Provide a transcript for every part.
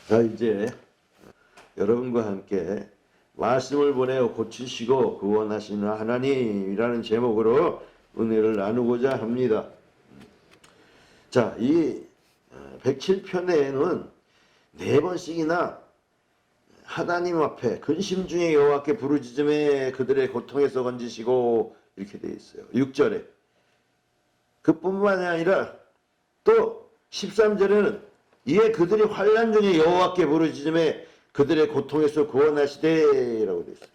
자, 이제 여러분과 함께 말씀을 보내어 고치시고 구원하시는 하나님이라는 제목으로 은혜를 나누고자 합니다. 자, 이 107편에는 4번씩이나 하나님 앞에 근심 중에 여호와께 부르짖음에 그들의 고통에서 건지시고 이렇게 되어 있어요. 6절에. 그뿐만이 아니라 또 13절에는 이에 그들이 환난 중에 여호와께 부르짖음에 그들의 고통에서 구원하시되 라고 되어 있어요.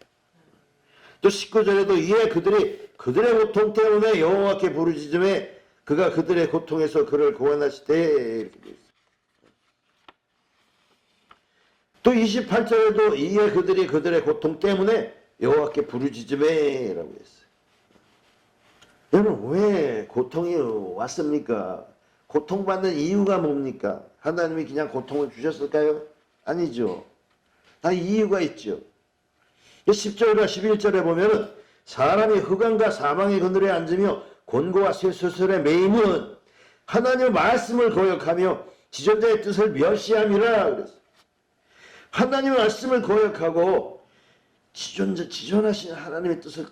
또 19절에도 이에 그들이 그들의 고통 때문에 여호와께 부르짖음에 그가 그들의 고통에서 그를 구원하시되 이렇게 되어 있어요. 또 28절에도 이에 그들이 그들의 고통 때문에 여호와께 부르짖음에 라고 했어요. 여러분, 왜 고통이 왔습니까? 고통받는 이유가 뭡니까? 하나님이 그냥 고통을 주셨을까요? 아니죠. 다 이유가 있죠. 10절과 11절에 보면은 사람이 흑암과 사망의 그늘에 앉으며 곤고와 쇠수술에 매임은 하나님의 말씀을 거역하며 지존자의 뜻을 멸시함이라 그랬어요. 하나님의 말씀을 거역하고 지존하신 하나님의 뜻을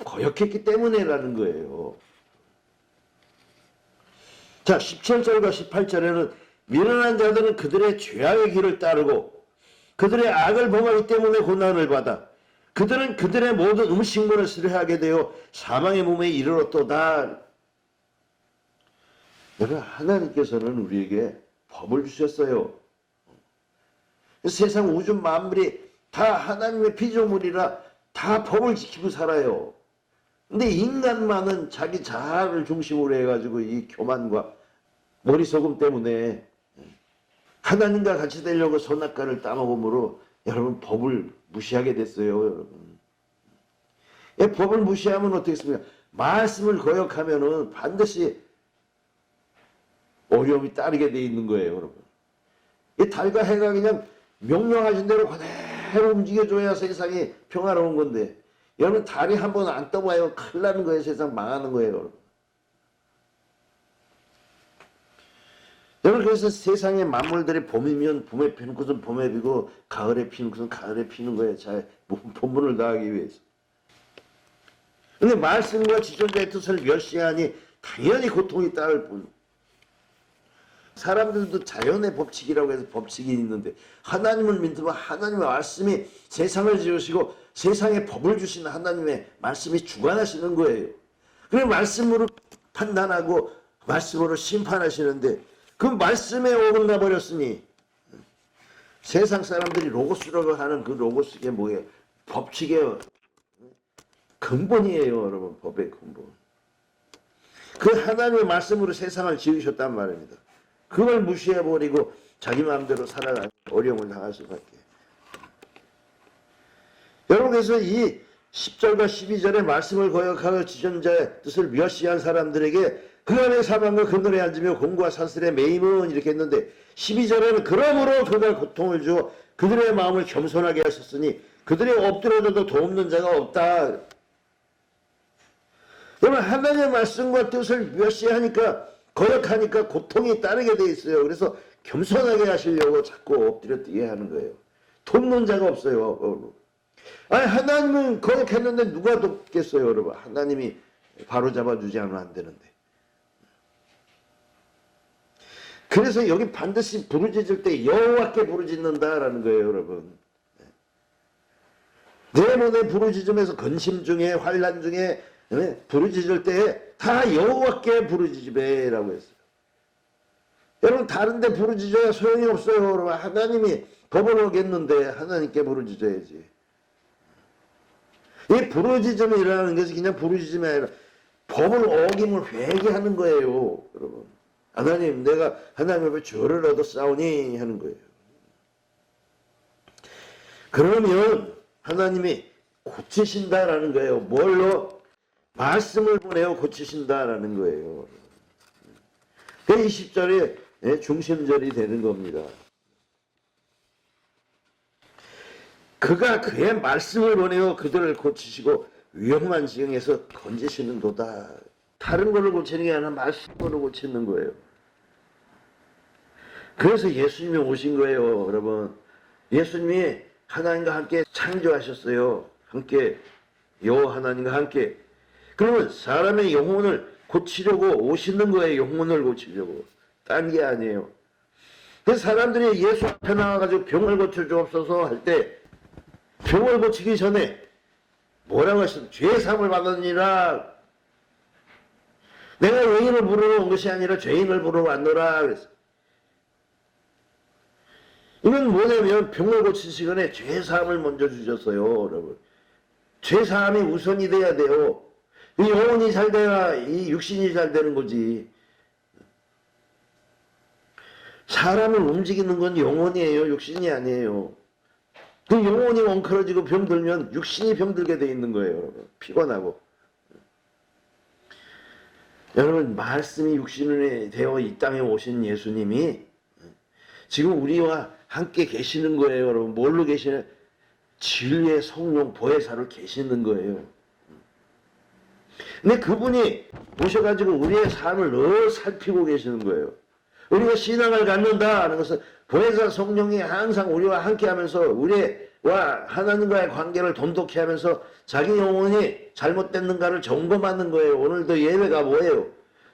거역했기 때문에라는 거예요. 자, 17절과 18절에는 미련한 자들은 그들의 죄악의 길을 따르고 그들의 악을 범하기 때문에 고난을 받아 그들은 그들의 모든 음식물을 싫어하게 되어 사망의 몸에 이르렀도다. 여러분, 하나님께서는 우리에게 법을 주셨어요. 세상 우주 만물이 다 하나님의 피조물이라 다 법을 지키고 살아요. 근데 인간만은 자기 자아를 중심으로 해가지고 이 교만과 머리속음 때문에 하나님과 같이 되려고 선악과를 따먹음으로 여러분 법을 무시하게 됐어요. 여러분, 법을 무시하면 어떻게 했습니까? 말씀을 거역하면은 반드시 어려움이 따르게 돼 있는 거예요. 여러분, 이 달과 해가 그냥 명령하신 대로 그대로 움직여줘야 세상이 평화로운 건데 여러분, 달이 한번 안 떠봐요. 큰일 나는 거예요. 세상 망하는 거예요. 여러분. 여러분, 그래서 세상의 만물들이 봄이면 봄에 피는 것은 봄에 피고 가을에 피는 것은 가을에 피는 거예요. 잘 본분을 다하기 위해서. 근데 말씀과 지존자의 뜻을 멸시하니 당연히 고통이 따를 뿐. 사람들도 자연의 법칙이라고 해서 법칙이 있는데 하나님을 믿으면 하나님의 말씀이 세상을 지으시고 세상에 법을 주신 하나님의 말씀이 주관하시는 거예요. 그래서 말씀으로 판단하고 말씀으로 심판하시는데 그 말씀에 어긋나 버렸으니 세상 사람들이 로고스라고 하는 그 로고스가 뭐예요? 법칙의 근본이에요. 여러분, 법의 근본. 그 하나님의 말씀으로 세상을 지으셨단 말입니다. 그걸 무시해버리고 자기 마음대로 살아가는 어려움을 당할 수밖에. 여러분, 그래서 이 10절과 12절의 말씀을 거역하여 지존자의 뜻을 멸시한 사람들에게 흑암의 사망과 그늘에 앉으며 곤고와 산슬에 매임은 이렇게 했는데 12절에는 그러므로 그가 고통을 주어 그들의 마음을 겸손하게 하셨으니 그들이 엎드려져도 도움는 자가 없다. 여러분, 하나님의 말씀과 뜻을 멸시하니까 거역하니까 고통이 따르게 돼 있어요. 그래서 겸손하게 하시려고 자꾸 엎드려 뛰게 하는 거예요. 돕는 자가 없어요. 아니, 하나님은 거역했는데 누가 돕겠어요, 여러분? 하나님이 바로 잡아주지 않으면 안 되는데. 그래서 여기 반드시 부르짖을 때 여호와께 부르짖는다라는 거예요, 여러분. 내 몸에 부르짖으면서 근심 중에 환난 중에 부르짖을 때 다 여호와께 부르짖으라고 했어요. 여러분, 다른 데 부르짖어야 소용이 없어요. 여러분, 하나님이 법을 어겼는데 하나님께 부르짖어야지. 이 부르짖음이라는 것이 그냥 부르짖음이 아니라 법을 어김을 회개하는 거예요. 여러분, 하나님, 내가 하나님 앞에 죄를 얻었사오니 하는 거예요. 그러면 하나님이 고치신다라는 거예요. 뭘로? 말씀을 보내어 고치신다라는 거예요. 그 20절이 중심절이 되는 겁니다. 그가 그의 말씀을 보내어 그들을 고치시고 위험한 지경에서 건지시는도다. 다른 걸로 고치는 게 아니라 말씀으로 고치는 거예요. 그래서 예수님이 오신 거예요, 여러분. 예수님이 하나님과 함께 창조하셨어요. 함께, 하나님과 함께. 그러면 사람의 영혼을 고치려고 오시는 거예요. 영혼을 고치려고. 딴 게 아니에요. 그래서 사람들이 예수 앞에 나와가지고 병을 고쳐주옵소서 할 때 병을 고치기 전에 뭐라고 하셨어요? 죄사함을 받으니라. 내가 의인을 부르러 온 것이 아니라 죄인을 부르러 왔노라 그랬어요. 이건 뭐냐면 병을 고치시거나 죄사함을 먼저 주셨어요, 여러분. 죄사함이 우선이 돼야 돼요. 이 영혼이 잘 돼야 이 육신이 잘 되는 거지. 사람을 움직이는 건 영혼이에요, 육신이 아니에요. 그 영혼이 엉클어지고 병들면 육신이 병들게 돼 있는 거예요, 여러분. 피곤하고. 여러분, 말씀이 육신이 되어 이 땅에 오신 예수님이 지금 우리와 함께 계시는 거예요, 여러분. 뭘로 계시냐? 진리의 성령 보혜사로 계시는 거예요. 근데 그분이 오셔가지고 우리의 삶을 늘 살피고 계시는 거예요. 우리가 신앙을 갖는다 하는 것은 보혜사 성령이 항상 우리와 함께 하면서 우리와 하나님과의 관계를 돈독히 하면서 자기 영혼이 잘못됐는가를 점검하는 거예요. 오늘도 예배가 뭐예요?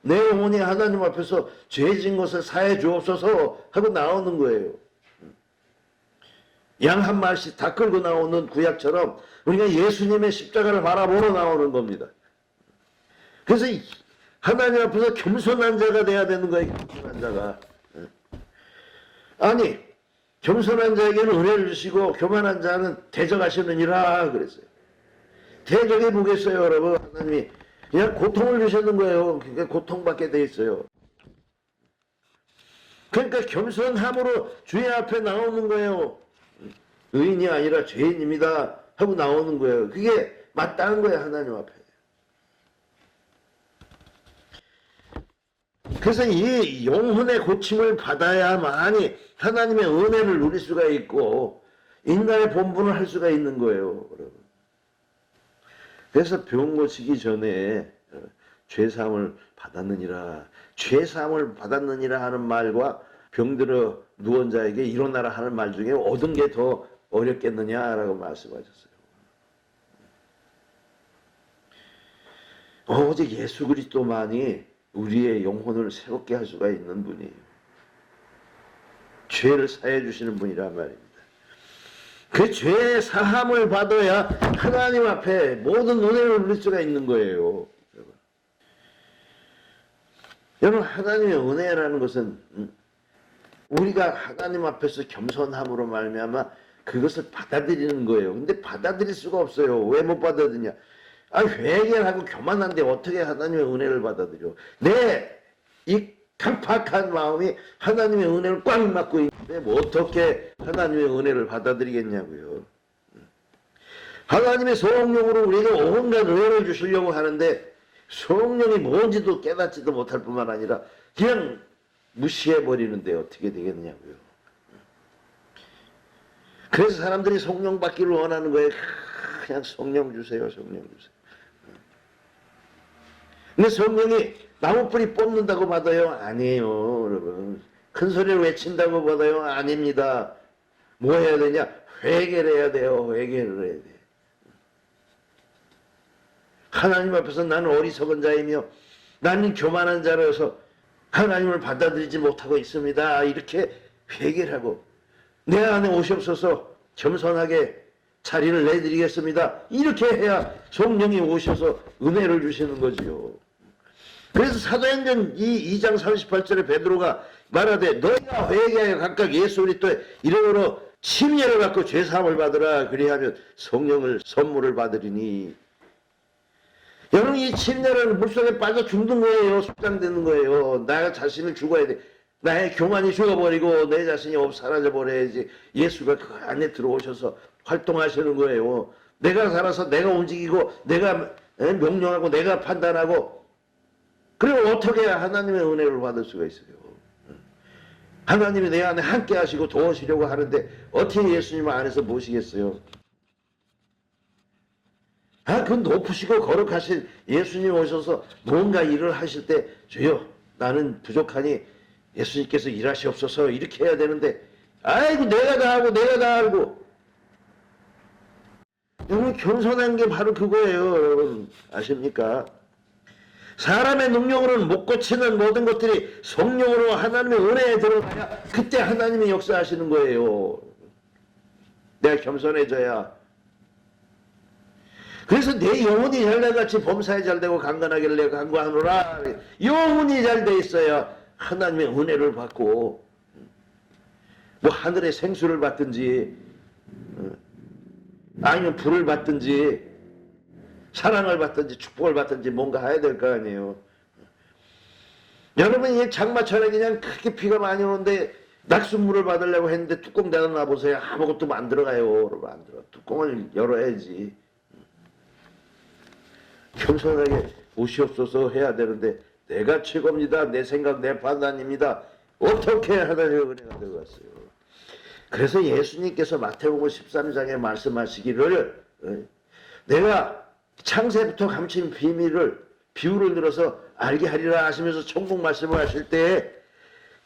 내 영혼이 하나님 앞에서 죄진 것을 사해 주옵소서 하고 나오는 거예요. 양 한 마리씩 다 끌고 나오는 구약처럼 우리가 예수님의 십자가를 바라보러 나오는 겁니다. 그래서 하나님 앞에서 겸손한 자가 돼야 되는 거예요. 겸손한 자가. 아니, 겸손한 자에게는 은혜를 주시고 교만한 자는 대적하시느니라 그랬어요. 대적해 보겠어요, 여러분. 하나님이 그냥 고통을 주시는 거예요. 그러니까 고통받게 돼 있어요. 그러니까 겸손함으로 주의 앞에 나오는 거예요. 의인이 아니라 죄인입니다 하고 나오는 거예요. 그게 마땅한 거예요, 하나님 앞에. 그래서 이 영혼의 고침을 받아야만이 하나님의 은혜를 누릴 수가 있고 인간의 본분을 할 수가 있는 거예요, 여러분. 그래서 병 고치기 전에 죄사함을 받았느니라. 죄사함을 받았느니라 하는 말과 병들어 누운 자에게 일어나라 하는 말 중에 얻은 게 더 어렵겠느냐라고 말씀하셨어요. 오직 예수 그리스도만이 우리의 영혼을 새롭게 할 수가 있는 분이에요. 죄를 사해 주시는 분이란 말입니다. 그 죄의 사함을 받아야 하나님 앞에 모든 은혜를 누릴 수가 있는 거예요. 여러분, 하나님의 은혜라는 것은 우리가 하나님 앞에서 겸손함으로 말미암아 그것을 받아들이는 거예요. 근데 받아들일 수가 없어요. 왜 못 받아들이냐? 회개를 하고 교만한데 어떻게 하나님의 은혜를 받아들여? 이 강팍한 마음이 하나님의 은혜를 꽉 막고 있는데 뭐 어떻게 하나님의 은혜를 받아들이겠냐고요. 하나님의 성령으로 우리에게 온갖 은혜를 주시려고 하는데 성령이 뭔지도 깨닫지도 못할 뿐만 아니라 그냥 무시해버리는데 어떻게 되겠냐고요. 그래서 사람들이 성령 받기를 원하는 거예요. 그냥 성령 주세요, 성령 주세요. 근데 성령이 나무뿌리 뽑는다고 받아요? 아니에요, 여러분. 큰 소리를 외친다고 받아요? 아닙니다. 뭐 해야 되냐? 회개를 해야 돼요. 회개를 해야 돼. 하나님 앞에서 나는 어리석은 자이며 나는 교만한 자라서 하나님을 받아들이지 못하고 있습니다. 이렇게 회개를 하고 내 안에 오시옵소서 겸손하게 자리를 내드리겠습니다. 이렇게 해야 성령이 오셔서 은혜를 주시는 거지요. 그래서 사도행전 2장 38절에 베드로가 말하되 너희가 회개하여 각각 예수 그리스도의 이름으로 침례를 받고 죄사함을 받으라. 그리하면 성령을 선물을 받으리니. 여러분, 이 침례라는 물속에 빠져 죽는 거예요. 숙장되는 거예요. 나 자신을 죽어야 돼. 나의 교만이 죽어버리고 내 자신이 사라져버려야지. 예수가 그 안에 들어오셔서 활동하시는 거예요. 내가 살아서 내가 움직이고 내가 명령하고 내가 판단하고 그리고 어떻게 하나님의 은혜를 받을 수가 있어요. 하나님이 내 안에 함께 하시고 도우시려고 하는데 어떻게 예수님 안에서 모시겠어요. 그 높으시고 거룩하신 예수님 오셔서 뭔가 일을 하실 때 주여 나는 부족하니 예수님께서 일하시옵소서 이렇게 해야 되는데 아이고 내가 다 하고 내가 다 알고. 여러분 겸손한 게 바로 그거예요. 여러분 아십니까? 사람의 능력으로는 못 고치는 모든 것들이 성령으로 하나님의 은혜에 들어가야 그때 하나님이 역사하시는 거예요. 내가 겸손해져야. 그래서 내 영혼이 잘돼같이 범사에 잘되고 강건하길래 강구하노라. 영혼이 잘 돼 있어야 하나님의 은혜를 받고 뭐 하늘의 생수를 받든지 아니면 불을 받든지 사랑을 받든지 축복을 받든지 뭔가 해야 될 거 아니에요. 여러분 이 장마철에 그냥 그렇게 비가 많이 오는데 낙수물을 받으려고 했는데 뚜껑 닫아놔 보세요. 아무것도 안 들어가요. 여러분 안 들어. 뚜껑을 열어야지. 겸손하게 오시옵소서 해야 되는데 내가 최고입니다. 내 생각 내 판단입니다. 어떻게 하나님의 은혜가 들어갔어요. 그래서 예수님께서 마태복음 13장에 말씀하시기를 내가 창세부터 감춘 비유를 들어서 알게 하리라 하시면서 천국 말씀을 하실 때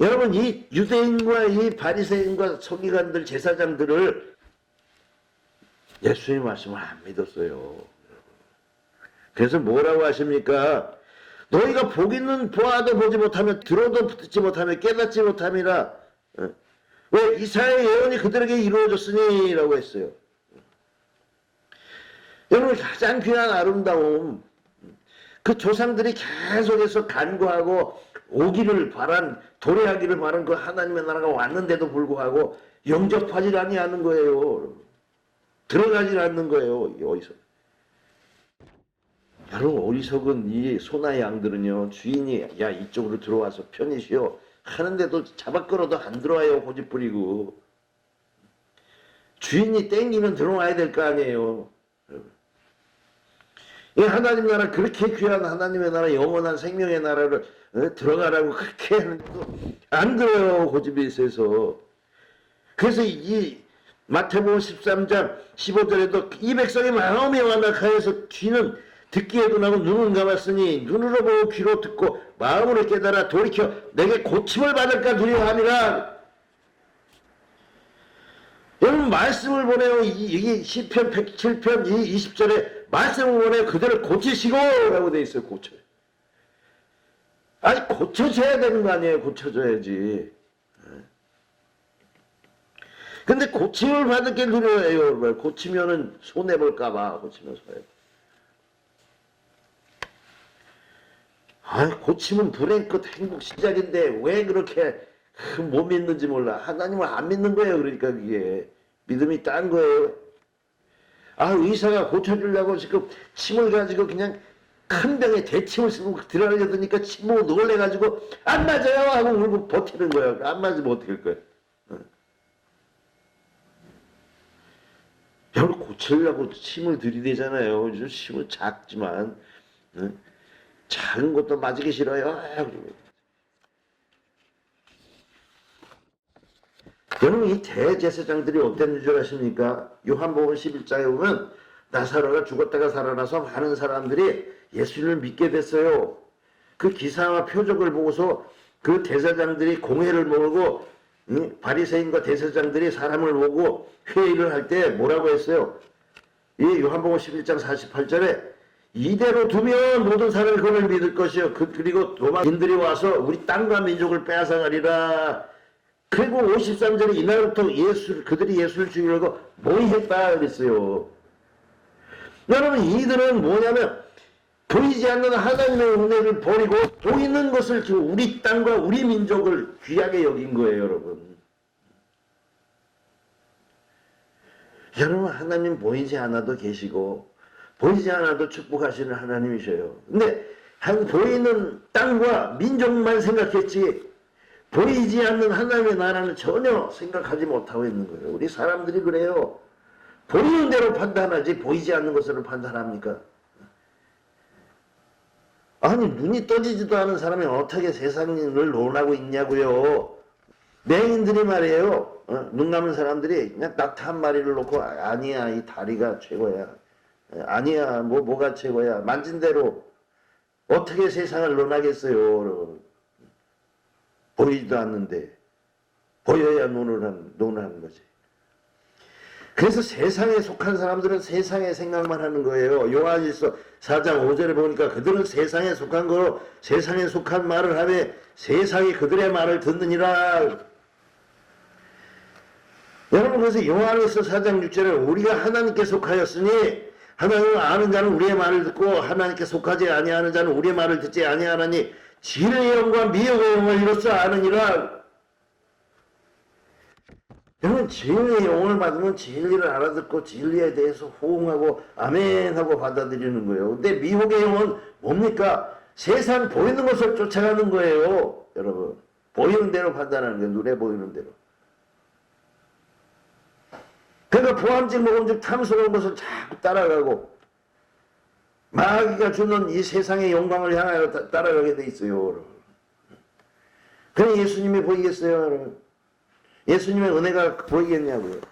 여러분 이 유대인과 이 바리새인과 서기관들 제사장들을 예수님 말씀을 안 믿었어요. 그래서 뭐라고 하십니까? 너희가 보기는 보아도 보지 못하면 들어도 듣지 못하면 깨닫지 못함이라. 왜 이사야의 예언이 그들에게 이루어졌으니 라고 했어요. 여러분 가장 귀한 아름다움 그 조상들이 계속해서 간구하고 오기를 바란 도래하기를 바란 그 하나님의 나라가 왔는데도 불구하고 영접하지 아니하는 거예요. 들어가지 않는 거예요. 어디서. 여러분 어리석은 이 소나의 양들은요 주인이 야 이쪽으로 들어와서 편히 쉬어 하는데도 잡아 끌어도 안 들어와요. 고집 부리고. 주인이 땡기면 들어와야 될 거 아니에요. 이 하나님 나라 그렇게 귀한 하나님의 나라 영원한 생명의 나라를 들어가라고 그렇게 하는데도 안 들어요. 고집이 있어서. 그래서 이 마태복음 13장 15절에도 이 백성의 마음이 완악하여서 귀는 듣기에도 나고 눈은 감았으니 눈으로 보고 귀로 듣고 마음으로 깨달아 돌이켜 내게 고침을 받을까 두려워함이라. 여러분 말씀을 보내요. 이게 시편 107편 20절에 말씀을 보내요. 그대를 고치시고 라고 돼 있어요. 고쳐요. 아니 고쳐줘야 되는 거 아니에요. 고쳐줘야지. 근데 고침을 받을 게 두려워요. 고치면은 손해볼까 봐. 고치면 손해볼까. 아, 고침은 불행 끝 행복 시작인데 왜 그렇게 못 믿는지 몰라. 하나님을 안 믿는 거예요. 그러니까 그게 믿음이 딴 거예요. 아, 의사가 고쳐주려고 지금 침을 가지고 그냥 큰 병에 대침을 쓰고 들어가려드니까 침 보고 놀래가지고 안 맞아요 하고 울고 버티는 거예요. 안 맞으면 어떻게 할 거예요. 여러분 고치려고 침을 들이대잖아요. 침은 작지만 작은 것도 맞기 싫어요. 여러분 이 대제사장들이 어땠는 줄 아십니까? 요한복음 11장에 보면 나사로가 죽었다가 살아나서 많은 사람들이 예수를 믿게 됐어요. 그 기사와 표적을 보고서 그 대제사장들이 공회를 모으고 바리새인과 대제사장들이 사람을 모으고 회의를 할 때 뭐라고 했어요? 이 요한복음 11장 48절에 이대로 두면 모든 사람이 그를 믿을 것이요. 그리고 로마인들이 와서 우리 땅과 민족을 빼앗아가리라. 그리고 53절에 이날부터 그들이 예수를 죽이려고 모의했다 그랬어요. 여러분 이들은 뭐냐면 보이지 않는 하나님의 은혜를 버리고 보이는 것을 우리 땅과 우리 민족을 귀하게 여긴 거예요. 여러분 하나님 보이지 않아도 계시고 보이지 않아도 축복하시는 하나님이셔요. 근데 보이는 땅과 민족만 생각했지 보이지 않는 하나님의 나라는 전혀 생각하지 못하고 있는 거예요. 우리 사람들이 그래요. 보이는 대로 판단하지 보이지 않는 것으로 판단합니까? 아니 눈이 떠지지도 않은 사람이 어떻게 세상을 논하고 있냐고요. 맹인들이 말이에요. 눈 감은 사람들이 그냥 낙타 한 마리를 놓고 아니야 이 다리가 최고야. 아니야 뭐가 최고야. 만진 대로 어떻게 세상을 논하겠어요. 보이지도 않는데 보여야 논하는 거지. 그래서 세상에 속한 사람들은 세상의 생각만 하는 거예요. 요한일서 4장 5절에 보니까 그들은 세상에 속한 거로 세상에 속한 말을 하되 세상이 그들의 말을 듣느니라. 여러분, 그래서 요한일서 4장 6절에 우리가 하나님께 속하였으니 하나님을 아는 자는 우리의 말을 듣고 하나님께 속하지 아니하는 자는 우리의 말을 듣지 아니하나니 진리의 영과 미혹의 영을 이로써 아느니라. 여러분, 진리의 영을 받으면 진리를 알아듣고 진리에 대해서 호응하고 아멘하고 받아들이는 거예요. 근데 미혹의 영은 뭡니까? 세상 보이는 것을 쫓아가는 거예요. 여러분, 보이는 대로 판단하는 거예요. 눈에 보이는 대로. 그러니까 보암직 모금직 탐스러운 것을 자꾸 따라가고 마귀가 주는 이 세상의 영광을 향하여 따라가게 돼 있어요. 그럼 예수님이 보이겠어요? 예수님의 은혜가 보이겠냐고요.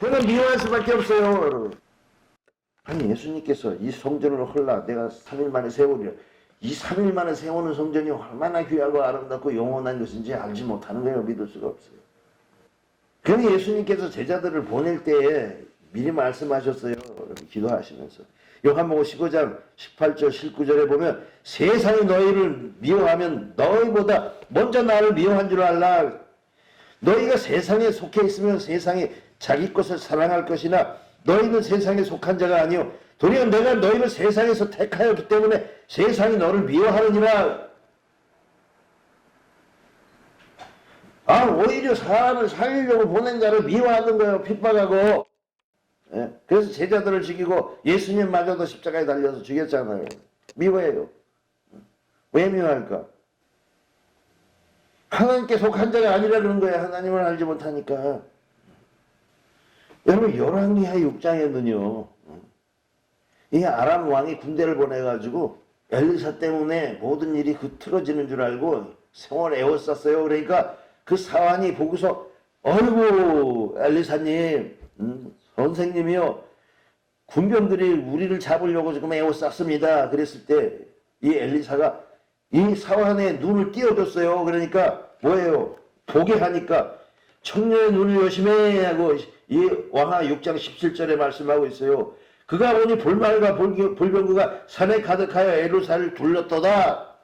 그러니까 미워할 수밖에 없어요. 여러분. 아니, 예수님께서 이 성전을 헐라 내가 3일 만에 세우리라. 이 3일 만에 세우는 성전이 얼마나 귀하고 아름답고 영원한 것인지 알지 못하는 거예요. 믿을 수가 없어요. 그러니 예수님께서 제자들을 보낼 때에 미리 말씀하셨어요. 기도하시면서. 요한복음 15장 18절 19절에 보면 세상이 너희를 미워하면 너희보다 먼저 나를 미워한 줄 알라. 너희가 세상에 속해 있으면 세상이 자기 것을 사랑할 것이나 너희는 세상에 속한 자가 아니요 도리어 내가 너희를 세상에서 택하였기 때문에 세상이 너를 미워하느니라. 오히려 사람을 살리려고 보낸 자를 미워하는 거예요. 핍박하고. 예? 그래서 제자들을 죽이고 예수님마저도 십자가에 달려서 죽였잖아요. 미워해요. 왜 미워할까? 하나님께 속한 자가 아니라 그런 거예요. 하나님을 알지 못하니까. 여러분, 열왕기하 6장에는요. 이 아람 왕이 군대를 보내가지고 엘리사 때문에 모든 일이 흐트러지는 줄 알고 생을 에워쌌어요. 그러니까 그 사환이 보고서 어이구 엘리사님 선생님이요 군병들이 우리를 잡으려고 지금 에워쌌습니다. 그랬을 때 이 엘리사가 이 사환의 눈을 띄워줬어요. 그러니까 뭐예요? 보게 하니까 청년의 눈을 여심해 하고 이 왕하 6장 17절에 말씀하고 있어요. 그가 보니 볼말과 볼병구가 산에 가득하여 에루사를 둘렀도다.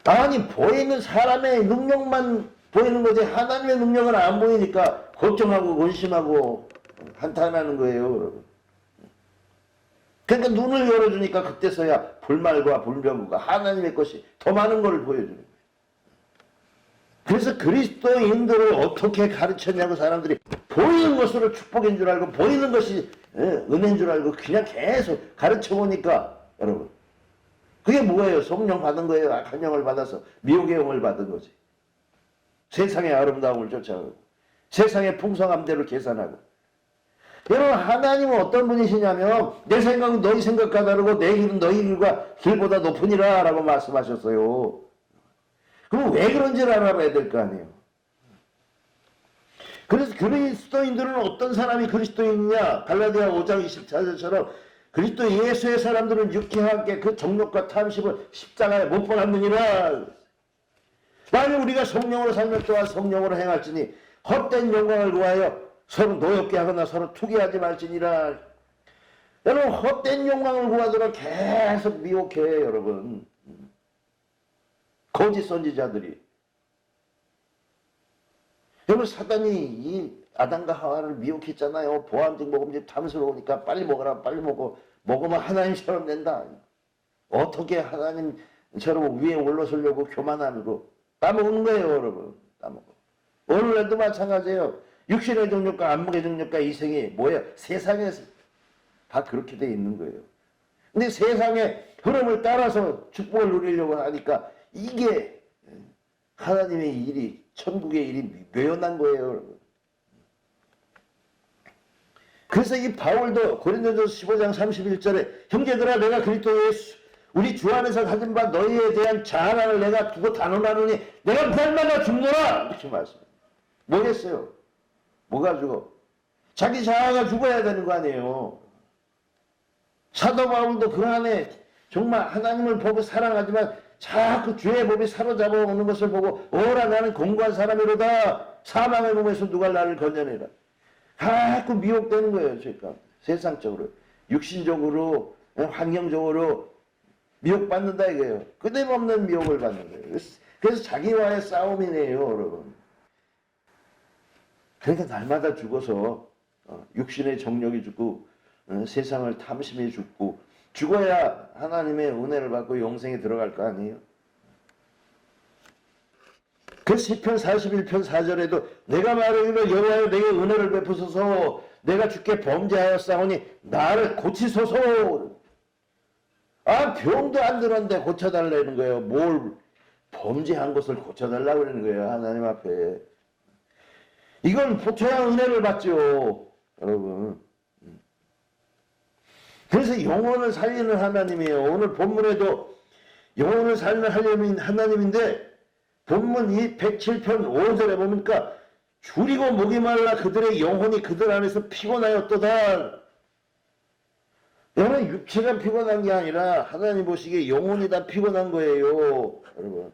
아니, 보이는 사람의 능력만 보이는 거지 하나님의 능력은 안 보이니까 걱정하고 근심하고 한탄하는 거예요. 여러분. 그러니까 눈을 열어주니까 그때서야 볼말과 볼병구가 하나님의 것이 더 많은 걸 보여주는 거예요. 그래서 그리스도인들을 어떻게 가르쳤냐고 사람들이 보이는 것으로 축복인 줄 알고 보이는 것이 은혜인 줄 알고 그냥 계속 가르쳐 보니까 여러분 그게 뭐예요? 성령 받은 거예요? 악한 영을 받아서 미혹의 영을 받은 거지. 세상의 아름다움을 쫓아가고 세상의 풍성함대로 계산하고. 여러분, 하나님은 어떤 분이시냐면 내 생각은 너희 생각과 다르고 내 길은 너희 길과 길보다 높으니라 라고 말씀하셨어요. 그럼 왜 그런지를 알아봐야 될 거 아니에요. 그래서 그리스도인들은 어떤 사람이 그리스도인이냐? 갈라디아 5장 24절처럼 그리스도 예수의 사람들은 육체와 함께 그 정욕과 탐심을 십자가에 못 박았느니라. 만일 우리가 성령으로 살면 또한 성령으로 행할지니 헛된 영광을 구하여 서로 노엽게 하거나 서로 투기하지 말지니라. 여러분, 헛된 영광을 구하도록 계속 미혹해. 여러분, 거짓 선지자들이. 여러분, 사단이 이 아담과 하와를 미혹했잖아요. 보암직 모금직 탐스러우니까 빨리 먹어라, 빨리 먹으면 하나님처럼 된다. 어떻게 하나님처럼 위에 올라서려고 교만함으로 따먹는 거예요. 여러분, 따먹어. 오늘날도 마찬가지예요. 육신의 정욕과 안목의 정욕과 이생이 뭐예요? 세상에서 다 그렇게 돼 있는 거예요. 근데 세상의 흐름을 따라서 축복을 누리려고 하니까 이게 하나님의 일이, 천국의 일이 묘연한 거예요. 여러분. 그래서 이 바울도 고린도전서 15장 31절에 형제들아 내가 그리스도 예수 우리 주 안에서 가진 바 너희에 대한 자랑을 내가 두고 단언하노니 내가 날마다 죽노라 이렇게 말씀합니다. 뭐겠어요? 뭐가 죽어? 자기 자아가 죽어야 되는 거 아니에요. 사도 바울도 그 안에 정말 하나님을 보고 사랑하지만 자꾸 죄의 법이 사로잡아 오는 것을 보고 오라 나는 공고한 사람이로다. 사망의 몸에서 누가 나를 건져내라. 자꾸 미혹되는 거예요. 죄가 세상적으로, 육신적으로, 환경적으로 미혹받는다 이거예요. 끊임없는 미혹을 받는 거예요. 그래서 자기와의 싸움이네요, 여러분. 그러니까 날마다 죽어서 육신의 정력이 죽고 세상을 탐심이 죽고 죽어야 하나님의 은혜를 받고 영생에 들어갈 거 아니에요. 그 시편 41편 4절에도 내가 말하기를 여호와여 내게 은혜를 베푸소서 내가 주께 범죄하였사오니 나를 고치소서. 아 병도 안 들었는데 고쳐달라는 거예요. 뭘 범죄한 것을 고쳐달라고 그러는 거예요. 하나님 앞에. 이건 보태야 은혜를 받죠. 여러분. 그래서 영혼을 살리는 하나님이에요. 오늘 본문에도 영혼을 살리는 하나님인데 본문 이 107편 5절에 보니까 줄이고 목이 말라 그들의 영혼이 그들 안에서 피곤하였도다. 여러분 육체가 피곤한 게 아니라 하나님 보시기에 영혼이 다 피곤한 거예요. 여러분.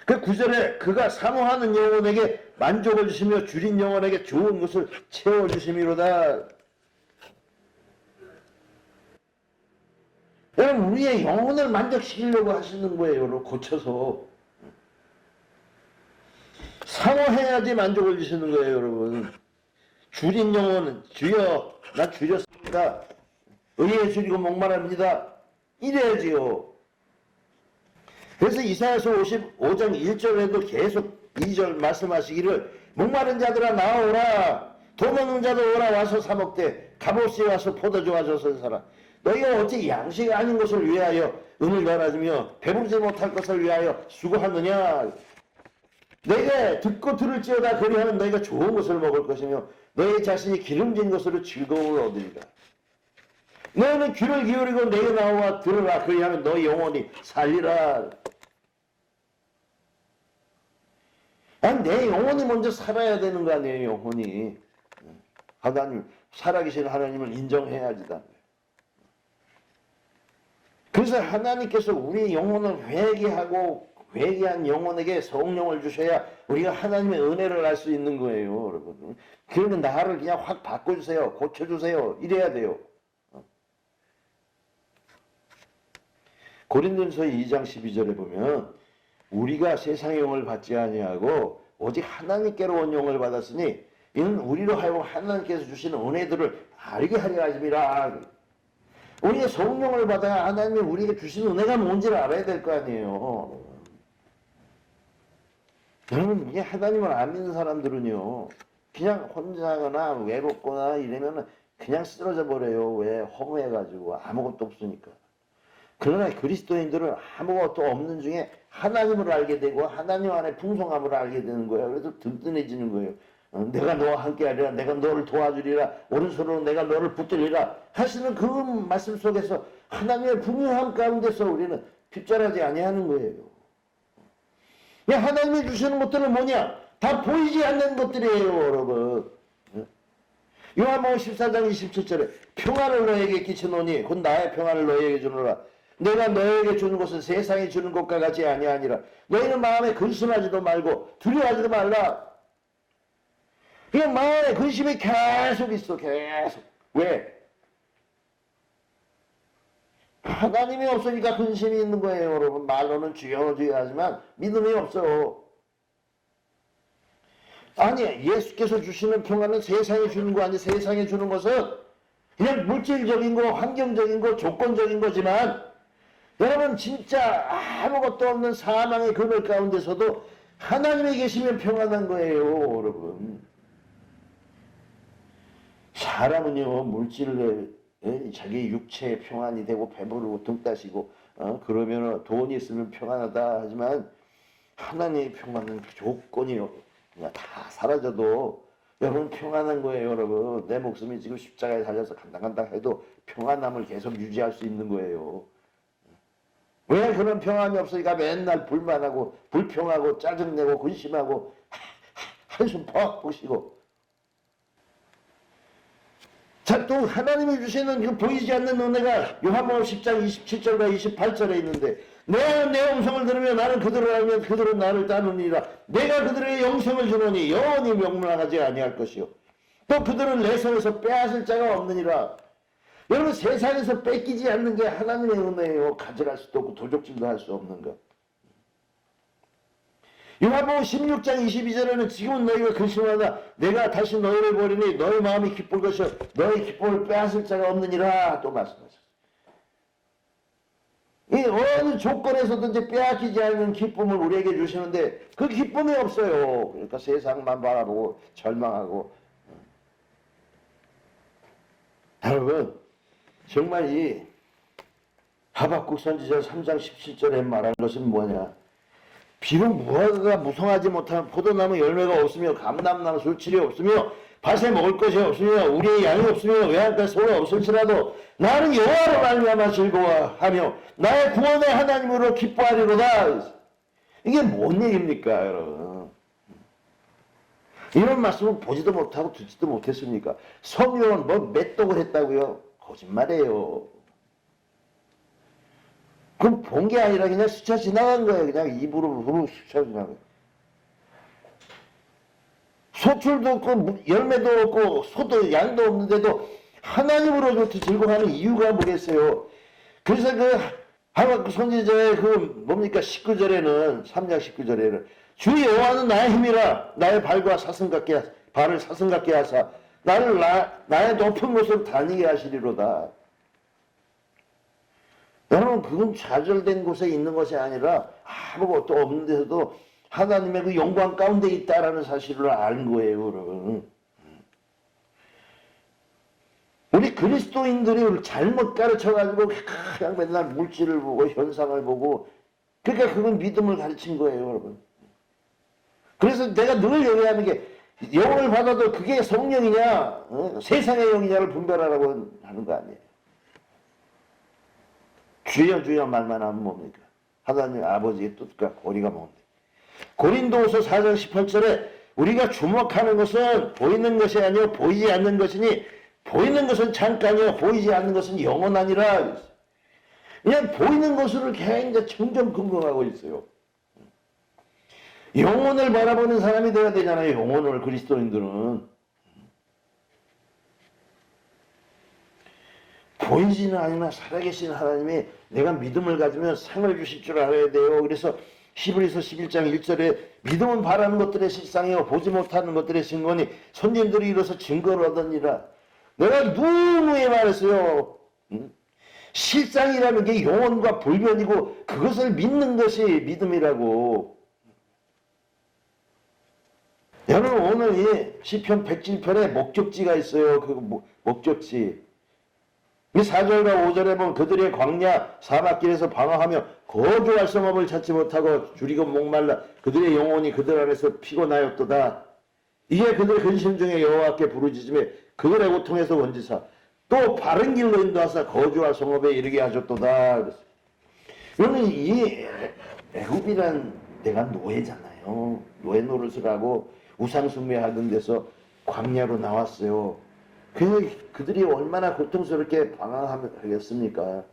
그 9절에 그가 사모하는 영혼에게 만족을 주시며 줄인 영혼에게 좋은 것을 채워주심이로다. 여러분 우리의 영혼을 만족시키려고 하시는 거예요. 고쳐서. 사모해야지 만족을 주시는 거예요. 여러분. 줄인 영혼은 주여 나 줄였습니다. 의에 줄이고 목마릅니다. 이래야지요. 그래서 이사야서 55장 1절에도 계속 2절 말씀하시기를 목마른 자들아 나오라 돈 없는 자들 오라 와서 사 먹되 갑옷이 와서 포도주 가져서 사라. 너희가 어찌 양식 아닌 것을 위하여 은을 갈아주며 배부르지 못할 것을 위하여 수고하느냐. 너희가 듣고 들을지어다 그리하면 너희가 좋은 것을 먹을 것이며 너희 자신이 기름진 것으로 즐거움을 얻으리라. 너희는 귀를 기울이고 내게 나와 들으라 그리하면 너희 영혼이 살리라. 아니 내 영혼이 먼저 살아야 되는 거 아니에요. 영혼이. 하나님 살아계신 하나님을 인정해야지다. 그래서 하나님께서 우리 영혼을 회개하고 회개한 영혼에게 성령을 주셔야 우리가 하나님의 은혜를 알 수 있는 거예요. 여러분. 그러면 나를 그냥 확 바꿔주세요. 고쳐주세요. 이래야 돼요. 고린도전서 2장 12절에 보면 우리가 세상의 영을 받지 아니하고 오직 하나님께로 온 영을 받았으니 이는 우리로 하여금 하나님께서 주시는 은혜들을 알게 하려 하심이라. 우리가 성령을 받아야 하나님이 우리에게 주신 은혜가 뭔지를 알아야 될 거 아니에요. 여러분 이게 하나님을 안 믿는 사람들은요 그냥 혼자거나 외롭거나 이러면 그냥 쓰러져 버려요. 왜? 허무해가지고 아무것도 없으니까. 그러나 그리스도인들은 아무것도 없는 중에 하나님을 알게 되고 하나님 안에 풍성함을 알게 되는 거예요. 그래서 든든해지는 거예요. 내가 너와 함께 하리라. 내가 너를 도와주리라. 오른손으로 내가 너를 붙들리라. 하시는 그 말씀 속에서 하나님의 분명함 가운데서 우리는 핍절하지 아니하는 거예요. 하나님이 주시는 것들은 뭐냐? 다 보이지 않는 것들이에요. 여러분. 요한복음 14장 27절에 평안을 너에게 끼치노니 곧 나의 평안을 너에게 주노라. 내가 너에게 주는 것은 세상이 주는 것과 같이 아니하니라. 너희는 마음에 근심하지도 말고 두려워하지도 말라. 그냥 마음에 근심이 계속 있어. 계속. 왜? 하나님이 없으니까 근심이 있는 거예요. 여러분. 말로는 주여 주여 하지만 믿음이 없어. 아니 예수께서 주시는 평안은 세상이 주는 거 아니. 세상이 주는 것은 그냥 물질적인 거 환경적인 거 조건적인 거지만 여러분 진짜 아무것도 없는 사망의 그늘 가운데서도 하나님이 계시면 평안한 거예요. 여러분. 사람은요 물질에 자기 육체에 평안이 되고 배부르고 등 따시고 그러면 돈이 있으면 평안하다 하지만 하나님의 평안은 조건이요. 다 사라져도 여러분 평안한 거예요. 여러분 내 목숨이 지금 십자가에 달려서 간당간당 해도 평안함을 계속 유지할 수 있는 거예요. 왜 그런 평안이 없으니까 맨날 불만하고 불평하고 짜증내고 근심하고 한숨 퍽 쉬고. 자, 또 하나님이 주시는 그 보이지 않는 은혜가 요한복음 10장 27절과 28절에 있는데 내 음성을 들으며 나는 그들을 알면 그들은 나를 따르니라. 내가 그들의 영생을 주노니 영원히 명망하지 아니할 것이요. 또 그들은 내 손에서 빼앗을 자가 없느니라. 여러분, 세상에서 뺏기지 않는 게 하나님의 은혜예요. 가져갈 수도 없고 도적질도 할 수 없는 것. 요한복음 16장 22절에는 지금은 너희가 근심하다 내가 다시 너희를 보리니 너희 마음이 기쁠 것이요 너희 기쁨을 빼앗을 자가 없느니라 또 말씀하셨어요. 이 어느 조건에서든지 빼앗기지 않는 기쁨을 우리에게 주시는데 그 기쁨이 없어요. 그러니까 세상만 바라보고 절망하고. 여러분, 정말 이 하박국 선지자 3장 17절에 말한 것은 뭐냐? 비록 무화과가 무성하지 못한 포도나무 열매가 없으며 감람나무 술칠이 없으며 밭에 먹을 것이 없으며 우리의 양이 없으며 외양간 소가 없을지라도 나는 여호와로 말미암아 즐거워하며 나의 구원의 하나님으로 기뻐하리로다. 이게 뭔 얘기입니까, 여러분? 이런 말씀을 보지도 못하고 듣지도 못했습니까? 성령은 뭐 맷독을 했다고요? 거짓말이에요. 그럼 본 게 아니라 그냥 스쳐 지나간 거예요. 그냥 입으로 스쳐 지나간 거예요. 소출도 없고 열매도 없고 소도 양도 없는데도 하나님으로부터 즐거워하는 이유가 뭐겠어요? 그래서 그 하박국 선지자의 그 뭡니까 19절에는 3장 19절에는 주 여호와는 나의 힘이라 나의 발과 사슴 같게 발을 사슴 같게 하사 나를 나의 높은 곳으로 다니게 하시리로다. 여러분, 그건 좌절된 곳에 있는 것이 아니라 아무것도 없는 데서도 하나님의 그 영광 가운데 있다라는 사실을 아는 거예요, 여러분. 우리 그리스도인들이 잘못 가르쳐가지고 그냥 맨날 물질을 보고 현상을 보고 그러니까 그건 믿음을 가르친 거예요, 여러분. 그래서 내가 늘 얘기하는 게 영을 받아도 그게 성령이냐 세상의 영이냐를 분별하라고 하는 거 아니에요. 주여 주여 말만 하면 뭡니까? 하나님 아버지의 뜻과 고리가 뭔데? 고린도후서 4장 18절에 우리가 주목하는 것은 보이는 것이 아니요 보이지 않는 것이니 보이는 것은 잠깐이요 보이지 않는 것은 영원하니라. 그냥 보이는 것으로 굉장히 청정긍긍하고 있어요. 영혼을 바라보는 사람이 되어야 되잖아요. 영혼을 그리스도인들은. 보이지는 않으나 살아계신 하나님이 내가 믿음을 가지면 상을 주실 줄 알아야 돼요. 그래서 히브리서 11장 1절에 믿음은 바라는 것들의 실상이요 보지 못하는 것들의 증거니 선진들이 이로써 증거를 얻으니라. 내가 누누이 말했어요. 실상이라는 게 영혼과 불변이고 그것을 믿는 것이 믿음이라고. 여러분, 오늘 이 시편 107편에 목적지가 있어요. 그 목적지. 4절과 5절에 보면 그들의 광야 사막길에서 방황하며 거주할 성읍을 찾지 못하고 줄이고 목말라 그들의 영혼이 그들 안에서 피곤하였도다. 이게 그들의 근심 중에 여호와께 부르짖음에 그들의 고통에서 원지사 또 바른 길로 인도하사 거주할 성읍에 이르게 하셨도다. 여러분, 이 애굽이란 데가 노예잖아요. 노예 노릇을 하고 우상 숭배하던 데서 광야로 나왔어요. 그들이 얼마나 고통스럽게 방황하겠습니까?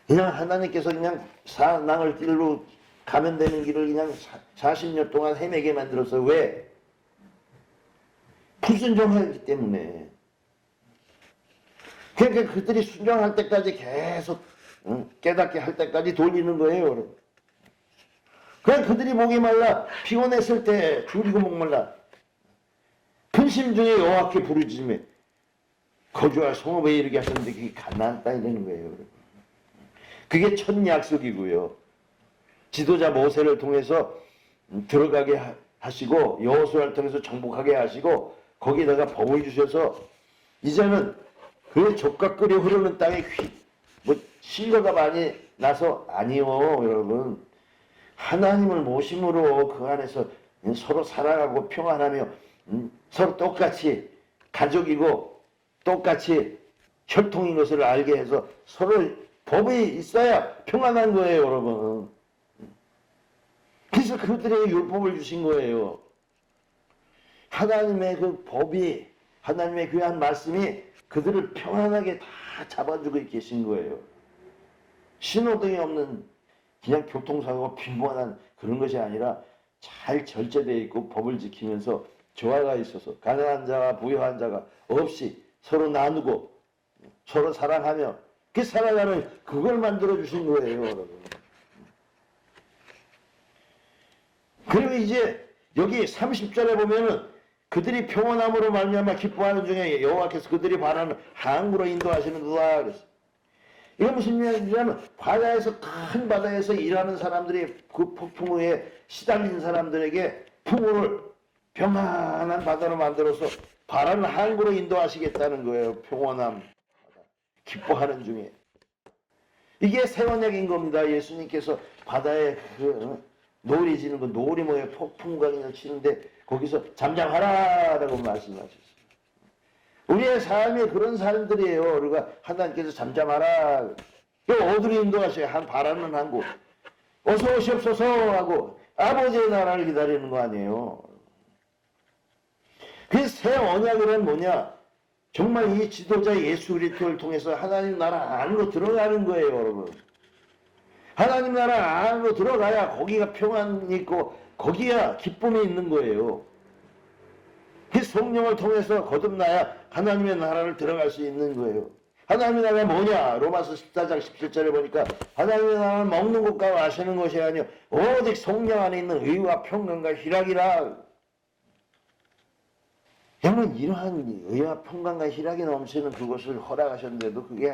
그냥 하나님께서 그냥 사낭을 길로 가면 되는 길을 그냥 40년 동안 헤매게 만들었어요. 왜? 불순종하기 때문에. 그러니까 그들이 순종할 때까지 계속 깨닫게 할 때까지 돌리는 거예요. 그냥 그들이 목이 말라 피곤했을 때 줄이고 목말라 근심 중에 여호와께 부르짖으며 거주할 성읍에 이르게 하셨는데 그게 가나안 땅이 되는 거예요. 그게 첫 약속이고요. 지도자 모세를 통해서 들어가게 하시고 여호수아를 통해서 정복하게 하시고 거기다가 법을 주셔서 이제는 그 족각 끓여 흐르는 땅에 신뢰가 많이 나서 아니요, 여러분. 하나님을 모심으로 그 안에서 서로 사랑하고 평안하며 서로 똑같이 가족이고 똑같이 혈통인 것을 알게 해서 서로 법이 있어야 평안한 거예요, 여러분. 그래서 그들에게 율법을 주신 거예요. 하나님의 그 법이 하나님의 귀한 말씀이 그들을 평안하게 다 잡아주고 계신 거예요. 신호등이 없는 그냥 교통사고가 빈번한 그런 것이 아니라 잘 절제되어 있고 법을 지키면서 조화가 있어서 가난한 자와 부유한 자가 없이 서로 나누고 서로 사랑하며 그 살아가는 그걸 만들어 주신 거예요, 여러분. 그리고 이제 여기 30절에 보면은 그들이 평온함으로 말미암아 기뻐하는 중에 여호와께서 그들이 바라는 항구로 인도하시는도다 그랬어. 이거 무슨 얘기냐면 바다에서 큰 바다에서 일하는 사람들이 그 폭풍우에 시달린 사람들에게 풍우를 평안한 바다로 만들어서 바라는 항구로 인도하시겠다는 거예요. 평온함, 기뻐하는 중에. 이게 새 언약인 겁니다. 예수님께서 바다에 노을이 지는 거 노을이 뭐예요? 폭풍우가 그냥 치는데 거기서 잠잠하라라고 말씀하셨어요. 우리의 삶이 그런 삶들이에요. 우리가 하나님께서 잠잠하라. 어디로 인도하셔요? 바라는 항구. 어서 오시옵소서 하고 아버지의 나라를 기다리는 거 아니에요. 그 새 언약이란 뭐냐? 정말 이 지도자 예수 그리스도를 통해서 하나님 나라 안으로 들어가는 거예요, 여러분. 하나님 나라 안으로 들어가야 거기가 평안이 있고 거기야 기쁨이 있는 거예요. 그 성령을 통해서 거듭나야 하나님의 나라를 들어갈 수 있는 거예요. 하나님의 나라가 뭐냐? 로마서 14장 17절에 보니까 하나님의 나라는 먹는 것과 마시는 것이 아니요 오직 성령 안에 있는 의와 평강과 희락이라. 여러분 이러한 의와 평강과 희락이 넘치는 그것을 허락하셨는데도 그게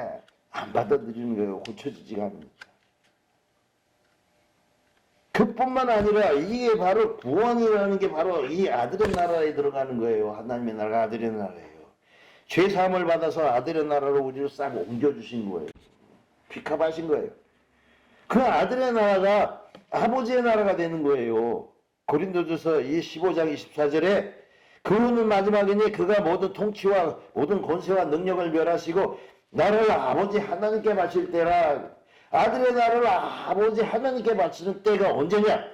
안 받아들이는 거예요. 고쳐지지가 않습니다. 그뿐만 아니라 이게 바로 구원이라는 게 바로 이 아들의 나라에 들어가는 거예요. 하나님의 나라가 아들의 나라예요. 죄 사함을 받아서 아들의 나라로 우리를 싹 옮겨주신 거예요. 픽업하신 거예요. 그 아들의 나라가 아버지의 나라가 되는 거예요. 고린도전서 15장 24절에 그는 마지막이니 그가 모든 통치와 모든 권세와 능력을 멸하시고 나를 아버지 하나님께 바칠 때라. 아들의 나라를 아버지 하나님께 바치는 때가 언제냐?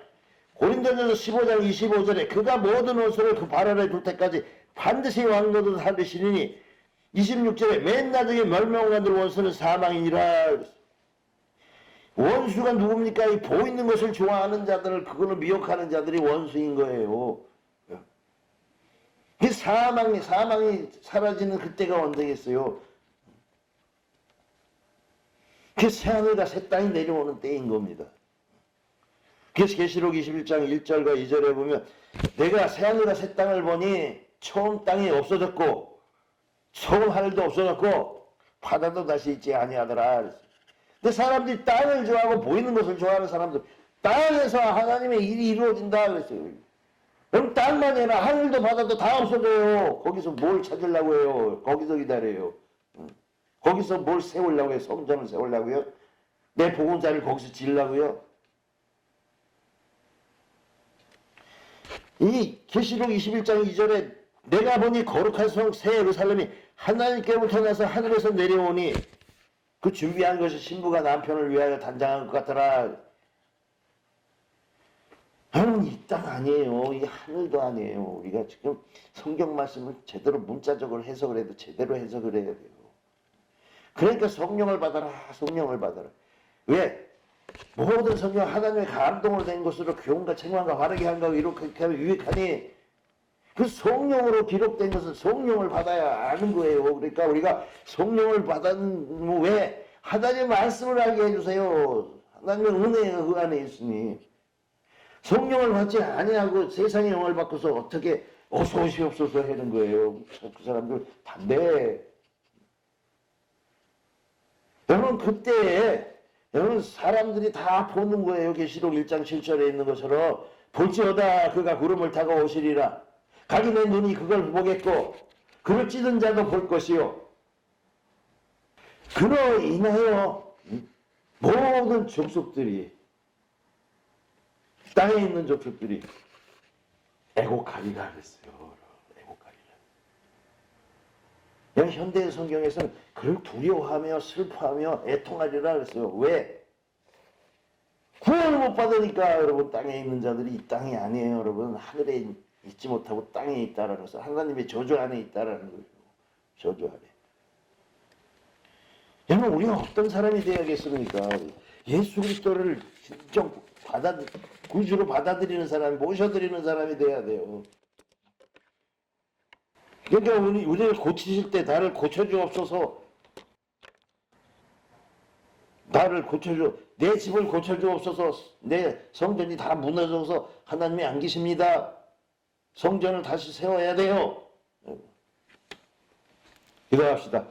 고린도전서 15장 25절에 그가 모든 원수를 그 발 아래 둘 때까지 반드시 왕노릇 하시리니 26절에 맨 나중에 멸망을 만들 원수는 사망이니라. 원수가 누굽니까? 이 보이는 것을 좋아하는 자들을 그거를 미혹하는 자들이 원수인 거예요. 그 사망이 사라지는 그때가 언제겠어요? 그 새하늘과 새 땅이 내려오는 때인 겁니다. 그래서 계시록 21장 1절과 2절에 보면 내가 새하늘과 새 땅을 보니 처음 땅이 없어졌고 처음 하늘도 없어졌고 바다도 다시 있지 아니하더라. 근데 사람들이 땅을 좋아하고 보이는 것을 좋아하는 사람들 땅에서 하나님의 일이 이루어진다 그랬어요. 그럼 땅만 아니라 하늘도 바다도 다 없어져요. 거기서 뭘 찾으려고 해요? 거기서 기다려요. 거기서 뭘 세우려고 해요? 성전을 세우려고요? 내 보금자리를 거기서 지으려고요? 이 계시록 21장 2절에 내가 보니 거룩한 성 새 예루살렘이 하나님께로부터 나서 하늘에서 내려오니 그 준비한 것이 신부가 남편을 위하여 단장한 것 같더라. 여러분 이 땅 아니에요. 이 하늘도 아니에요. 우리가 지금 성경 말씀을 제대로 문자적으로 해석을 해도 제대로 해석을 해야 돼요. 그러니까 성령을 받아라. 성령을 받아라. 왜? 모든 성령 하나님의 감동을 낸 것으로 교훈과 책망과 바르게 한다고 이렇게 하면 유익하니 그 성령으로 기록된 것은 성령을 받아야 아는 거예요. 그러니까 우리가 성령을 받은 왜? 하나님의 말씀을 알게 해주세요. 하나님의 은혜가 그 안에 있으니 성령을 받지 아니하고 세상의 영을 받고서 어떻게 어서 오시옵소서 하는 거예요. 그 사람들 반대. 여러분 그때에 여러분 사람들이 다 보는 거예요. 계시록 1장 7절에 있는 것처럼 볼지어다 그가 구름을 타고 오시리라. 각인의 눈이 그걸 보겠고 그를 찌든 자도 볼 것이요. 그로 인하여 모든 족속들이 땅에 있는 족속들이 애곡하리라 그랬어요. 애곡하리라. 현대 성경에서는 그를 두려워하며 슬퍼하며 애통하리라 그랬어요. 왜? 구원을 못 받으니까 여러분 땅에 있는 자들이 이 땅이 아니에요. 여러분 하늘에 있지 못하고 땅에 있다라는 것은 하나님의 저주 안에 있다라는 거예요. 저주 안에. 여러분 우리가 어떤 사람이 되어야겠습니까? 예수 그리스도를 진정 구주로 받아들이는 사람, 모셔드리는 사람이 돼야 돼요. 그러니까 우리를 고치실 때 나를 고쳐주옵소서. 나를 고쳐줘. 내 집을 고쳐주옵소서. 내 성전이 다 무너져서 하나님이 안 계십니다. 성전을 다시 세워야 돼요. 기도합시다.